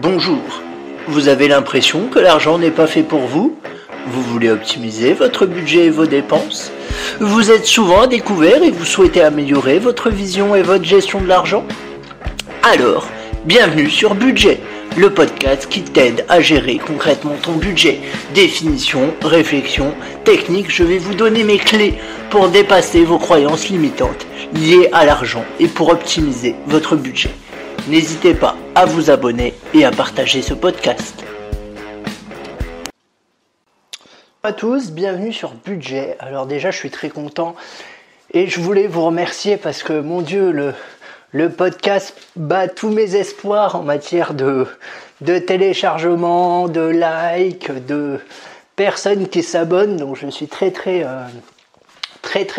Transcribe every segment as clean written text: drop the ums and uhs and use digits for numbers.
Bonjour, vous avez l'impression que l'argent n'est pas fait pour vous? Vous voulez optimiser votre budget et vos dépenses? Vous êtes souvent à découvert et vous souhaitez améliorer votre vision et votre gestion de l'argent? Alors, bienvenue sur Budget, le podcast qui t'aide à gérer concrètement ton budget. Définition, réflexion, technique, je vais vous donner mes clés pour dépasser vos croyances limitantes liées à l'argent et pour optimiser votre budget. N'hésitez pas à vous abonner et à partager ce podcast. Bonjour à tous, bienvenue sur Budget. Alors déjà, je suis très content et je voulais vous remercier parce que, mon Dieu, le podcast bat tous mes espoirs en matière de téléchargement, de likes, de personnes qui s'abonnent. Donc je suis très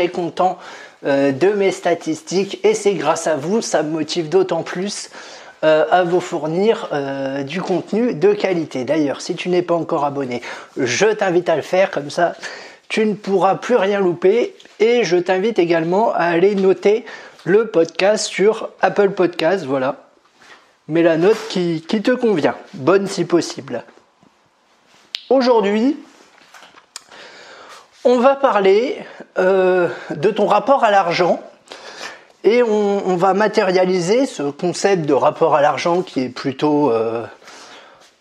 content de mes statistiques et c'est grâce à vous, ça me motive d'autant plus à vous fournir du contenu de qualité. D'ailleurs, si tu n'es pas encore abonné, je t'invite à le faire, comme ça tu ne pourras plus rien louper, et je t'invite également à aller noter le podcast sur Apple Podcast, voilà. Mets la note qui te convient, bonne si possible. Aujourd'hui, on va parler de ton rapport à l'argent et on va matérialiser ce concept de rapport à l'argent qui est plutôt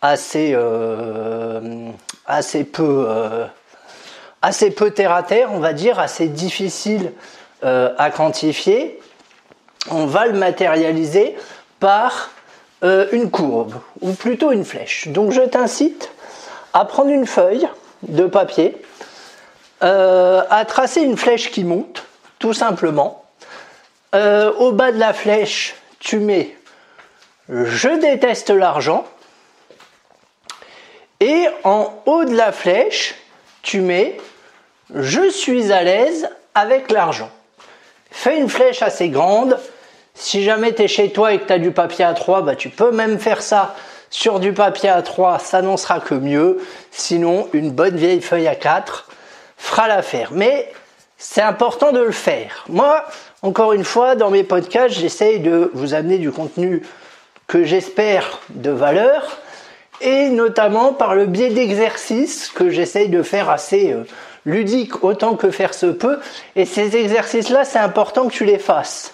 assez peu terre à terre, on va dire, assez difficile à quantifier. On va le matérialiser par une courbe ou plutôt une flèche. Donc je t'incite à prendre une feuille de papier, à tracer une flèche qui monte, tout simplement. Au bas de la flèche, tu mets « Je déteste l'argent » et en haut de la flèche, tu mets « Je suis à l'aise avec l'argent ». Fais une flèche assez grande. Si jamais tu es chez toi et que tu as du papier A3, tu peux même faire ça sur du papier A3, ça n'en sera que mieux. Sinon, une bonne vieille feuille A4 fera l'affaire. Mais c'est important de le faire. Moi, encore une fois, dans mes podcasts, j'essaye de vous amener du contenu que j'espère de valeur, et notamment par le biais d'exercices que j'essaye de faire assez ludiques autant que faire se peut. Et ces exercices-là, c'est important que tu les fasses.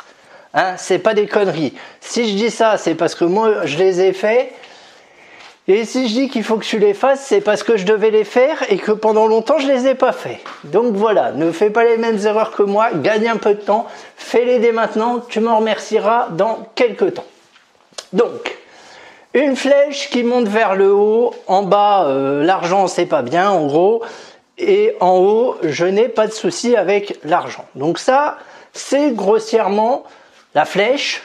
C'est pas des conneries. Si je dis ça, c'est parce que moi, je les ai faits. Et si je dis qu'il faut que tu les fasses, c'est parce que je devais les faire et que pendant longtemps, je les ai pas faits. Donc voilà, ne fais pas les mêmes erreurs que moi, gagne un peu de temps, fais-les dès maintenant, tu m'en remercieras dans quelques temps. Donc, une flèche qui monte vers le haut, en bas, l'argent, c'est pas bien, en gros, et en haut, je n'ai pas de souci avec l'argent. Donc ça, c'est grossièrement la flèche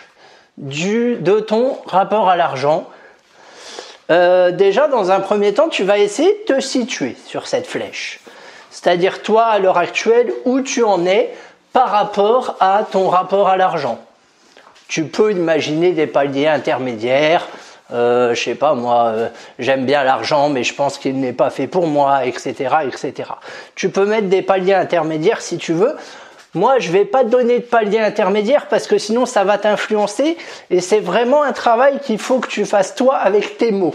de ton rapport à l'argent. Déjà, dans un premier temps, tu vas essayer de te situer sur cette flèche. C'est-à-dire, toi, à l'heure actuelle, où tu en es par rapport à ton rapport à l'argent. Tu peux imaginer des paliers intermédiaires. Je sais pas, moi, j'aime bien l'argent, mais je pense qu'il n'est pas fait pour moi, etc., etc. Tu peux mettre des paliers intermédiaires si tu veux. Moi, je vais pas te donner de palier intermédiaire parce que sinon ça va t'influencer et c'est vraiment un travail qu'il faut que tu fasses toi avec tes mots.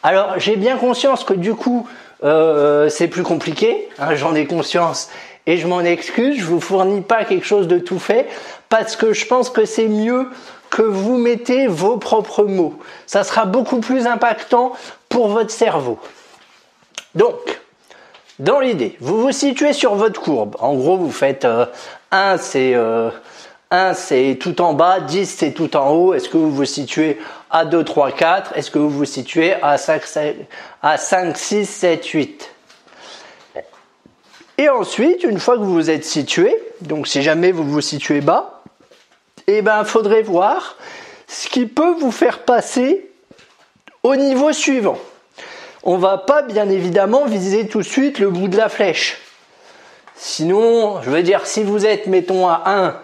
Alors, j'ai bien conscience que du coup, c'est plus compliqué, j'en ai conscience et je m'en excuse, je vous fournis pas quelque chose de tout fait parce que je pense que c'est mieux que vous mettez vos propres mots. Ça sera beaucoup plus impactant pour votre cerveau. Donc, dans l'idée, vous vous situez sur votre courbe. En gros, vous faites 1 c'est tout en bas, 10 c'est tout en haut. Est-ce que vous vous situez à 2, 3, 4? Est-ce que vous vous situez à 5, 6, 7, 8? Et ensuite, une fois que vous vous êtes situé, donc si jamais vous vous situez bas, faudrait voir ce qui peut vous faire passer au niveau suivant. On va pas, bien évidemment, viser tout de suite le bout de la flèche. Sinon, je veux dire, si vous êtes, mettons, à 1,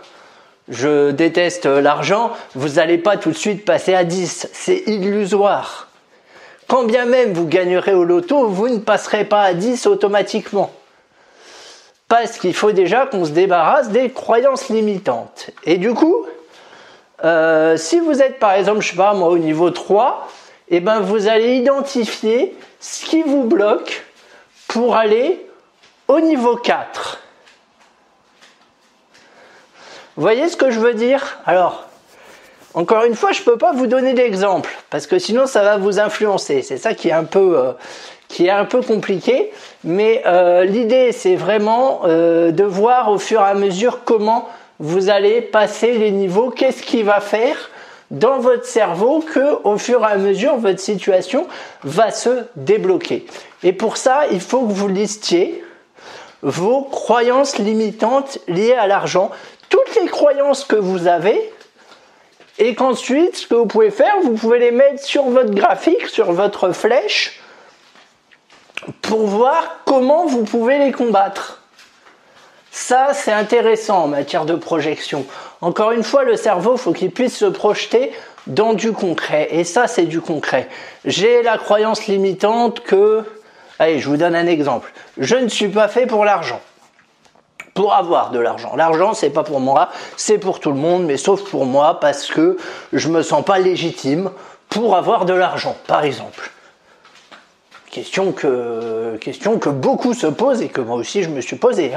je déteste l'argent, vous n'allez pas tout de suite passer à 10. C'est illusoire. Quand bien même vous gagnerez au loto, vous ne passerez pas à 10 automatiquement. Parce qu'il faut déjà qu'on se débarrasse des croyances limitantes. Et du coup, si vous êtes, par exemple, je sais pas, moi, au niveau 3, et ben vous allez identifier ce qui vous bloque pour aller au niveau 4. Vous voyez ce que je veux dire? Alors, encore une fois, je ne peux pas vous donner d'exemple, parce que sinon ça va vous influencer. C'est ça qui est un peu compliqué, mais l'idée c'est vraiment de voir au fur et à mesure comment vous allez passer les niveaux, qu'est-ce qui va faire dans votre cerveau que au fur et à mesure votre situation va se débloquer. Et pour ça, il faut que vous listiez vos croyances limitantes liées à l'argent, toutes les croyances que vous avez, et qu'ensuite, ce que vous pouvez faire, vous pouvez les mettre sur votre graphique, sur votre flèche, pour voir comment vous pouvez les combattre. Ça, c'est intéressant en matière de projection. Encore une fois, le cerveau, il faut qu'il puisse se projeter dans du concret. Et ça, c'est du concret. J'ai la croyance limitante que... Allez, je vous donne un exemple. Je ne suis pas fait pour l'argent. Pour avoir de l'argent. L'argent, c'est pas pour moi, c'est pour tout le monde, mais sauf pour moi, parce que je me sens pas légitime pour avoir de l'argent, par exemple. Question que beaucoup se posent et que moi aussi je me suis posé.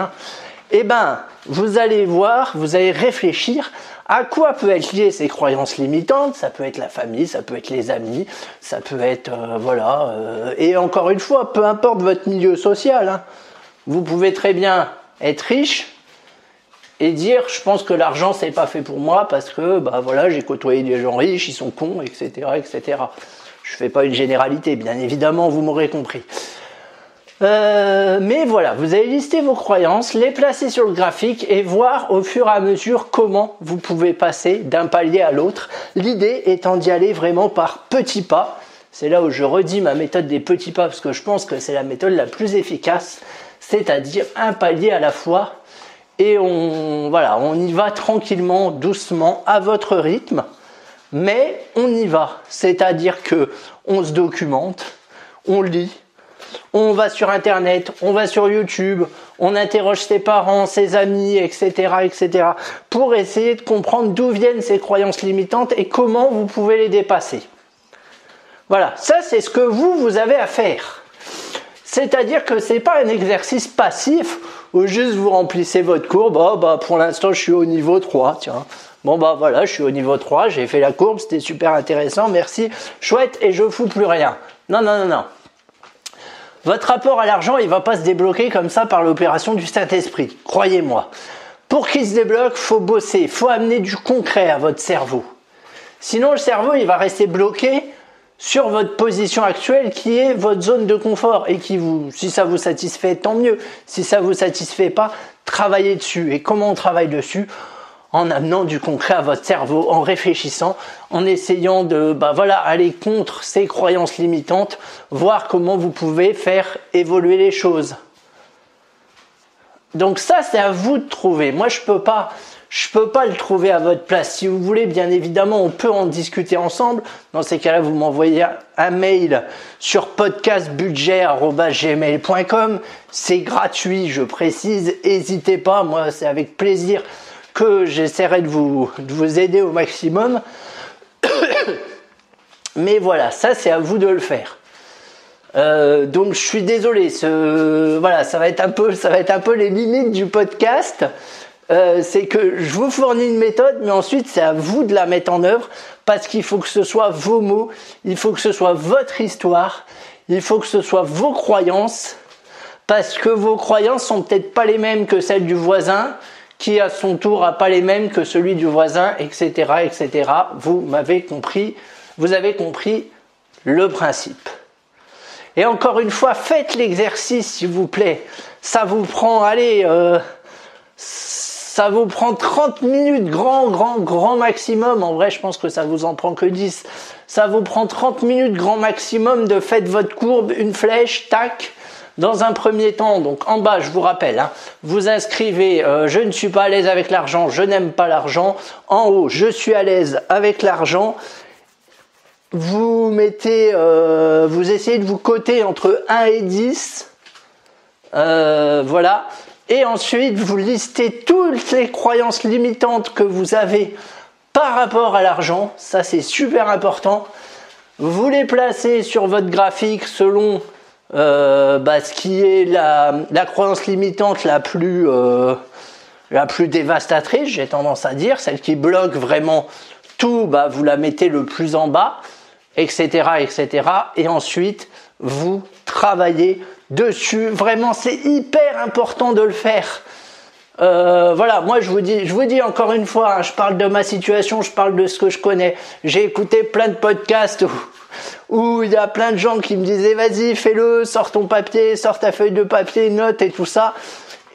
Eh ben, vous allez voir, vous allez réfléchir à quoi peut être liées ces croyances limitantes. Ça peut être la famille, ça peut être les amis, ça peut être et encore une fois, peu importe votre milieu social, vous pouvez très bien être riche et dire je pense que l'argent c'est pas fait pour moi parce que j'ai côtoyé des gens riches, ils sont cons, etc. Je fais pas une généralité, bien évidemment, vous m'aurez compris. Mais voilà, vous allez lister vos croyances, les placer sur le graphique et voir au fur et à mesure comment vous pouvez passer d'un palier à l'autre. L'idée étant d'y aller vraiment par petits pas. C'est là où je redis ma méthode des petits pas parce que je pense que c'est la méthode la plus efficace, c'est-à-dire un palier à la fois et on y va tranquillement, doucement, à votre rythme, mais on y va. C'est-à-dire que on se documente, on lit, on va sur Internet, on va sur YouTube, on interroge ses parents, ses amis, etc., pour essayer de comprendre d'où viennent ces croyances limitantes et comment vous pouvez les dépasser. Voilà, ça c'est ce que vous avez à faire. C'est-à-dire que ce n'est pas un exercice passif où juste vous remplissez votre courbe. Pour l'instant, je suis au niveau 3, tiens. Je suis au niveau 3, j'ai fait la courbe, c'était super intéressant, merci, chouette, et je fous plus rien. Non. Votre rapport à l'argent, il ne va pas se débloquer comme ça par l'opération du Saint-Esprit, croyez-moi. Pour qu'il se débloque, il faut bosser, il faut amener du concret à votre cerveau. Sinon, le cerveau, il va rester bloqué sur votre position actuelle qui est votre zone de confort et si ça vous satisfait, tant mieux. Si ça vous satisfait pas, travaillez dessus. Et comment on travaille dessus? En amenant du concret à votre cerveau, en réfléchissant, en essayant de aller contre ces croyances limitantes, voir comment vous pouvez faire évoluer les choses. Donc ça, c'est à vous de trouver. Moi, je peux pas le trouver à votre place. Si vous voulez, bien évidemment, on peut en discuter ensemble. Dans ces cas-là, vous m'envoyez un mail sur podcastbudget@gmail.com. C'est gratuit, je précise. N'hésitez pas, moi, c'est avec plaisir que j'essaierai de vous aider au maximum. Mais voilà, ça, c'est à vous de le faire. Donc je suis désolé, ça va être un peu les limites du podcast. C'est que je vous fournis une méthode, mais ensuite c'est à vous de la mettre en œuvre parce qu'il faut que ce soit vos mots, il faut que ce soit votre histoire, il faut que ce soit vos croyances, parce que vos croyances sont peut-être pas les mêmes que celles du voisin, qui à son tour a pas les mêmes que celui du voisin, etc. Vous m'avez compris, vous avez compris le principe. Et encore une fois, faites l'exercice s'il vous plaît. Ça vous prend, ça vous prend 30 minutes grand maximum. En vrai, je pense que ça vous en prend que 10. Ça vous prend 30 minutes grand maximum de faites votre courbe, une flèche, tac. Dans un premier temps, donc en bas, je vous rappelle, vous inscrivez je ne suis pas à l'aise avec l'argent, je n'aime pas l'argent. En haut, je suis à l'aise avec l'argent. Vous mettez, vous essayez de vous coter entre 1 et 10. Voilà. Et ensuite, vous listez toutes les croyances limitantes que vous avez par rapport à l'argent. Ça, c'est super important. Vous les placez sur votre graphique selon ce qui est la croyance limitante la plus dévastatrice, j'ai tendance à dire, celle qui bloque vraiment tout, vous la mettez le plus en bas, etc., etc. Et ensuite, vous travaillez dessus. Vraiment, c'est hyper important de le faire. Voilà, moi je vous dis encore une fois, hein, je parle de ma situation, je parle de ce que je connais. J'ai écouté plein de podcasts où il y a plein de gens qui me disaient vas-y, fais-le, sors ton papier, sors ta feuille de papier, note et tout ça.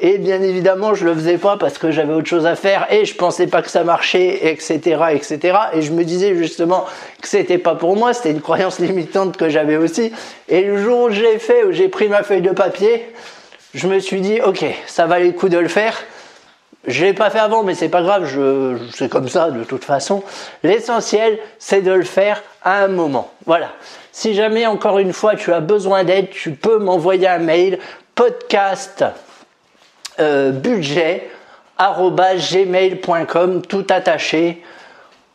Et bien évidemment, je le faisais pas parce que j'avais autre chose à faire et je pensais pas que ça marchait, etc., etc. Et je me disais justement que c'était pas pour moi, c'était une croyance limitante que j'avais aussi. Et le jour où j'ai pris ma feuille de papier, je me suis dit, ok, ça valait le coup de le faire. Je l'ai pas fait avant, mais c'est pas grave, c'est comme ça de toute façon. L'essentiel, c'est de le faire à un moment. Voilà. Si jamais, encore une fois, tu as besoin d'aide, tu peux m'envoyer un mail, budget@gmail.com, tout attaché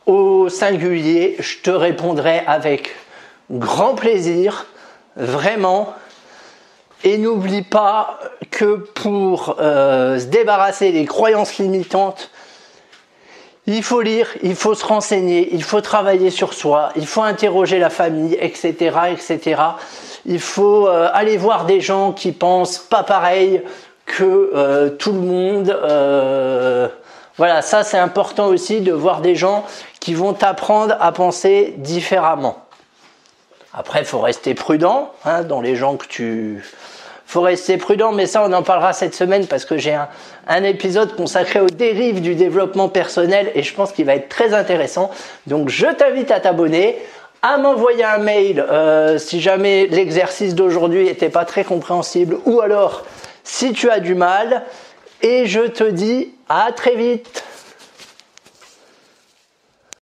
au singulier. Je te répondrai avec grand plaisir, vraiment. Et n'oublie pas que pour se débarrasser des croyances limitantes, il faut lire, il faut se renseigner, il faut travailler sur soi, il faut interroger la famille, etc., etc. Il faut aller voir des gens qui pensent pas pareil que tout le monde. Voilà, ça c'est important aussi de voir des gens qui vont t'apprendre à penser différemment. Après, il faut rester prudent dans les gens que tu... faut rester prudent, mais ça, on en parlera cette semaine parce que j'ai un épisode consacré aux dérives du développement personnel et je pense qu'il va être très intéressant. Donc, je t'invite à t'abonner, à m'envoyer un mail si jamais l'exercice d'aujourd'hui n'était pas très compréhensible ou alors si tu as du mal. Et je te dis à très vite.